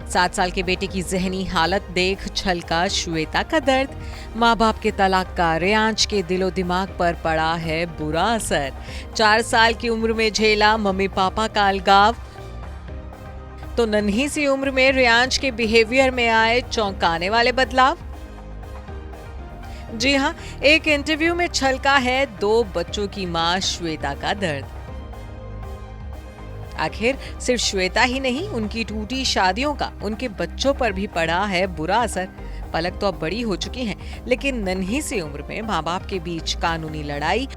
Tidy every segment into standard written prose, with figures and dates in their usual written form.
7 साल के बेटे की जहनी हालत देख छलका श्वेता का दर्द। माँ बाप के तलाक का रेयांश के दिलो दिमाग पर पड़ा है बुरा असर। 4 साल की उम्र में झेला मम्मी पापा का अलगाव, तो नन्ही सी उम्र में रेयांश के बिहेवियर में आए चौंकाने वाले बदलाव। जी हाँ, एक इंटरव्यू में छलका है 2 बच्चों की मां श्वेता का दर्द। आखिर सिर्फ श्वेता ही नहीं, उनकी टूटी शादियों का उनके बच्चों पर भी पड़ा है बुरा असर। पलक तो अब बड़ी हो चुकी हैं, लेकिन नन्ही सी उम्र में माँ बाप के बीच कानूनी लड़ाई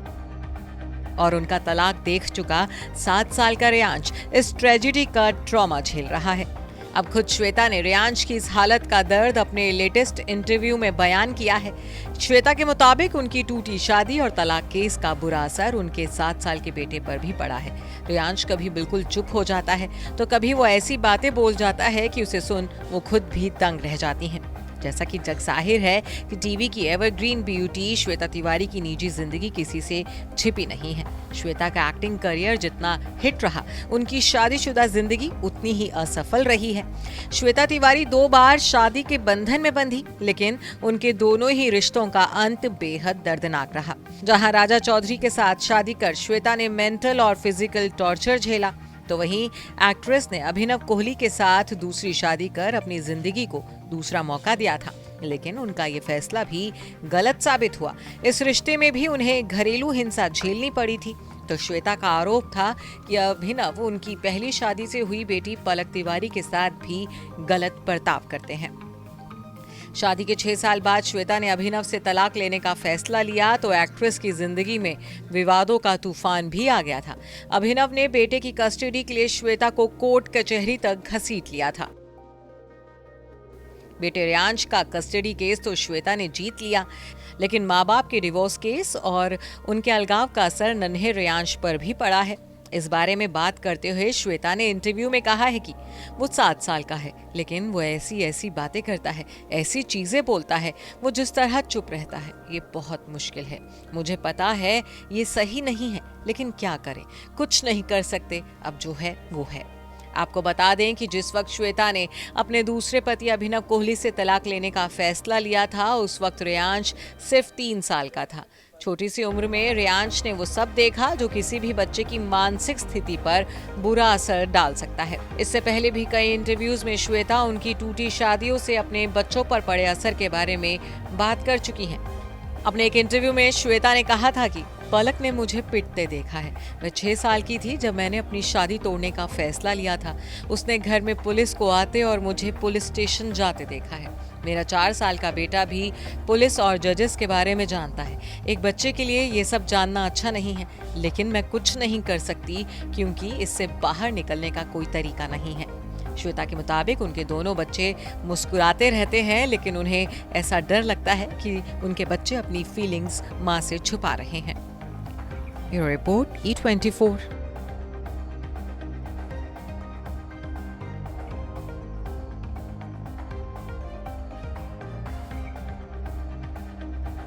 और उनका तलाक देख चुका 7 साल का रेयांश इस ट्रेजेडी का ट्रॉमा झेल रहा है। अब खुद श्वेता ने रेयांश की इस हालत का दर्द अपने लेटेस्ट इंटरव्यू में बयान किया है। श्वेता के मुताबिक उनकी टूटी शादी और तलाक केस का बुरा असर उनके 7 साल के बेटे पर भी पड़ा है। रेयांश कभी बिल्कुल चुप हो जाता है, तो कभी वो ऐसी बातें बोल जाता है कि उसे सुन वो खुद भी दंग रह जाती हैं। जैसा कि जग जाहिर है कि टीवी की एवरग्रीन ब्यूटी श्वेता तिवारी की निजी जिंदगी किसी से छिपी नहीं है। श्वेता का एक्टिंग करियर जितना हिट रहा, उनकी शादीशुदा जिंदगी उतनी ही असफल रही है। श्वेता तिवारी 2 बार शादी के बंधन में बंधी, लेकिन उनके दोनों ही रिश्तों का अंत बेहद दर्दनाक रहा। जहां राजा चौधरी के साथ शादी कर श्वेता ने मेंटल और फिजिकल टॉर्चर झेला, तो वहीं एक्ट्रेस ने अभिनव कोहली के साथ दूसरी शादी कर अपनी जिंदगी को दूसरा मौका दिया था, लेकिन उनका ये फैसला भी गलत साबित हुआ। इस रिश्ते में भी उन्हें घरेलू हिंसा झेलनी पड़ी थी। तो श्वेता का आरोप था कि अभिनव उनकी पहली शादी से हुई बेटी पलक तिवारी के साथ भी गलत बर्ताव करते हैं। शादी के 6 साल बाद श्वेता ने अभिनव से तलाक लेने का फैसला लिया, तो एक्ट्रेस की जिंदगी में विवादों का तूफान भी आ गया था। अभिनव ने बेटे की कस्टडी के लिए श्वेता को कोर्ट कचहरी तक घसीट लिया था। बेटे रेयांश का कस्टडी केस तो श्वेता ने जीत लिया, लेकिन माँ बाप के डिवोर्स केस और उनके अलगाव का असर नन्हे रेयांश पर भी पड़ा है। इस बारे में बात करते हुए श्वेता ने इंटरव्यू में कहा है कि वो 7 साल का है, लेकिन वो ऐसी बातें करता है, ऐसी चीजें बोलता है, वो जिस तरह चुप रहता है, ये बहुत मुश्किल है। मुझे पता है ये सही नहीं है, लेकिन क्या करें, कुछ नहीं कर सकते, अब जो है वो है। आपको बता दें कि जिस वक्त श्वेता ने अपने दूसरे पति अभिनव कोहली से तलाक लेने का फैसला लिया था, उस वक्त रेयांश सिर्फ 3 साल का था। छोटी सी उम्र में रेयांश ने वो सब देखा जो किसी भी बच्चे की मानसिक स्थिति पर बुरा असर डाल सकता है। इससे पहले भी कई इंटरव्यूज में श्वेता उनकी टूटी शादियों से अपने बच्चों पर पड़े असर के बारे में बात कर चुकी हैं। अपने एक इंटरव्यू में श्वेता ने कहा था कि पलक ने मुझे पिटते देखा है। मैं 6 साल की थी जब मैंने अपनी शादी तोड़ने का फैसला लिया था। उसने घर में पुलिस को आते और मुझे पुलिस स्टेशन जाते देखा है। मेरा 4 साल का बेटा भी पुलिस और जजेस के बारे में जानता है। एक बच्चे के लिए ये सब जानना अच्छा नहीं है, लेकिन मैं कुछ नहीं कर सकती क्योंकि इससे बाहर निकलने का कोई तरीका नहीं है। श्वेता के मुताबिक उनके दोनों बच्चे मुस्कुराते रहते हैं, लेकिन उन्हें ऐसा डर लगता है कि उनके बच्चे अपनी फीलिंग्स मां से छुपा रहे हैं। Bureau report E24।